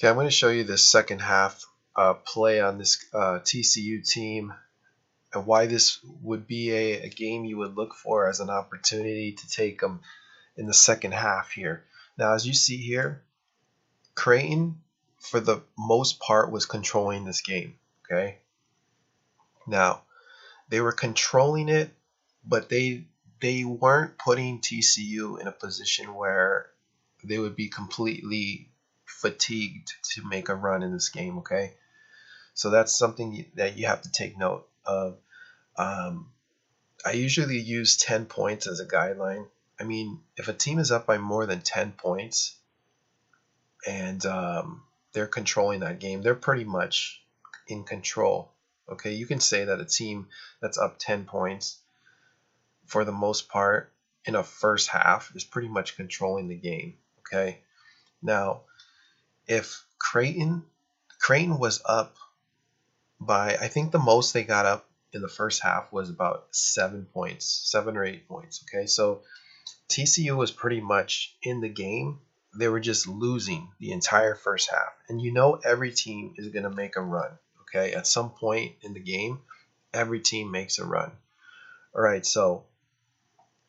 Okay, I'm going to show you this second half play on this TCU team and why this would be a game you would look for as an opportunity to take them in the second half here. Now, as you see here, Creighton, for the most part, was controlling this game. Okay. Now, they were controlling it, but they weren't putting TCU in a position where they would be completely fatigued to make a run in this game. Okay. So that's something that you have to take note of. I usually use 10 points as a guideline. I mean, if a team is up by more than 10 points and they're controlling that game, they're pretty much in control. Okay, you can say that a team that's up 10 points for the most part in a first half is pretty much controlling the game. Okay, now if Creighton was up by, I think the most they got up in the first half was about 7 points, 7 or 8 points. Okay, so TCU was pretty much in the game. They were just losing the entire first half. And you know every team is going to make a run. Okay, at some point in the game, every team makes a run. All right, so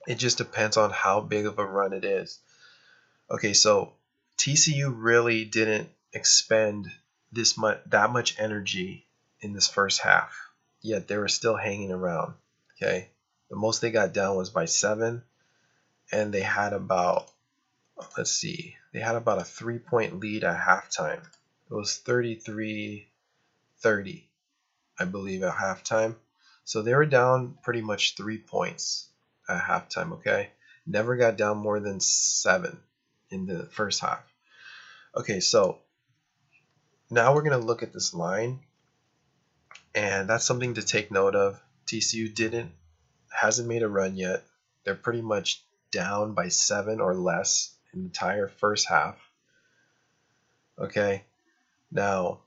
it just depends on how big of a run it is. Okay, so TCU really didn't expend that much energy in this first half, yet they were still hanging around. Okay, the most they got down was by 7, and they had about, let's see, they had about a 3-point lead at halftime. It was 33-30, I believe, at halftime. So they were down pretty much 3 points at halftime. Okay, never got down more than 7 in the first half. Okay, so now we're going to look at this line, and that's something to take note of. TCU hasn't made a run yet. They're pretty much down by 7 or less in the entire first half. Okay, now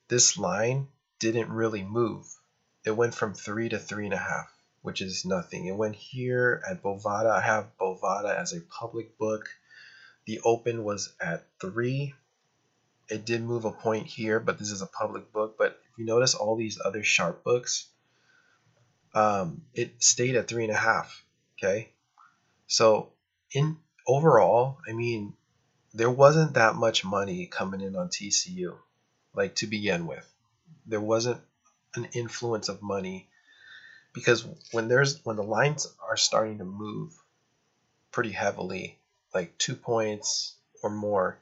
this line didn't really move. It went from 3 to 3.5, which is nothing. It went here at Bovada. I have Bovada as a public book. The open was at 3. It did move a point here, but this is a public book. But if you notice all these other sharp books, it stayed at 3.5. Okay, so in overall, I mean, there wasn't that much money coming in on TCU, like to begin with. There wasn't an influence of money, because when the lines are starting to move pretty heavily, like 2 points or more,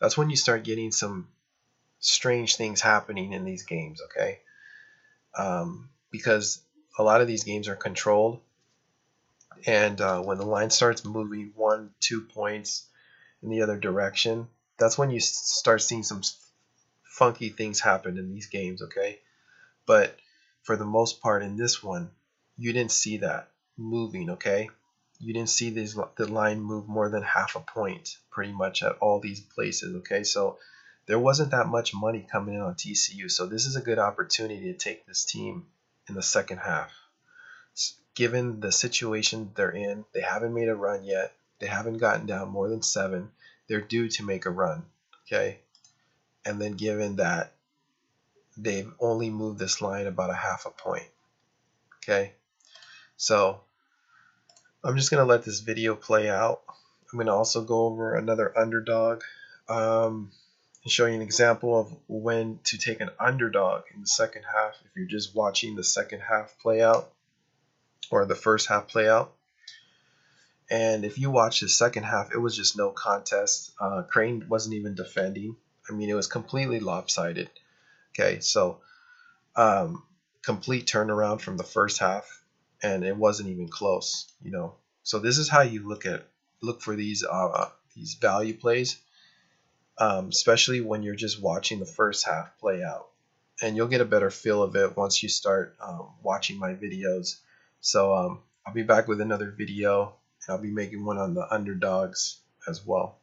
that's when you start getting some strange things happening in these games. Okay, because a lot of these games are controlled, and when the line starts moving 1-2 points in the other direction, that's when you start seeing some funky things happen in these games. Okay, but for the most part in this one, you didn't see that moving. Okay, you didn't see the line move more than half a point pretty much at all these places. Okay, so there wasn't that much money coming in on TCU, so this is a good opportunity to take this team in the second half. Given the situation they're in, they haven't made a run yet. They haven't gotten down more than 7. They're due to make a run. Okay, and then given that they've only moved this line about a half a point. Okay, so I'm just going to let this video play out. I'm going to also go over another underdog and show you an example of when to take an underdog in the second half if you're just watching the second half play out or the first half play out. And if you watch the second half, it was just no contest. Creighton wasn't even defending. I mean, it was completely lopsided. Okay, so complete turnaround from the first half, and it wasn't even close. So this is how you look for these value plays, especially when you're just watching the first half play out, and you'll get a better feel of it once you start watching my videos. So I'll be back with another video, and I'll be making one on the underdogs as well.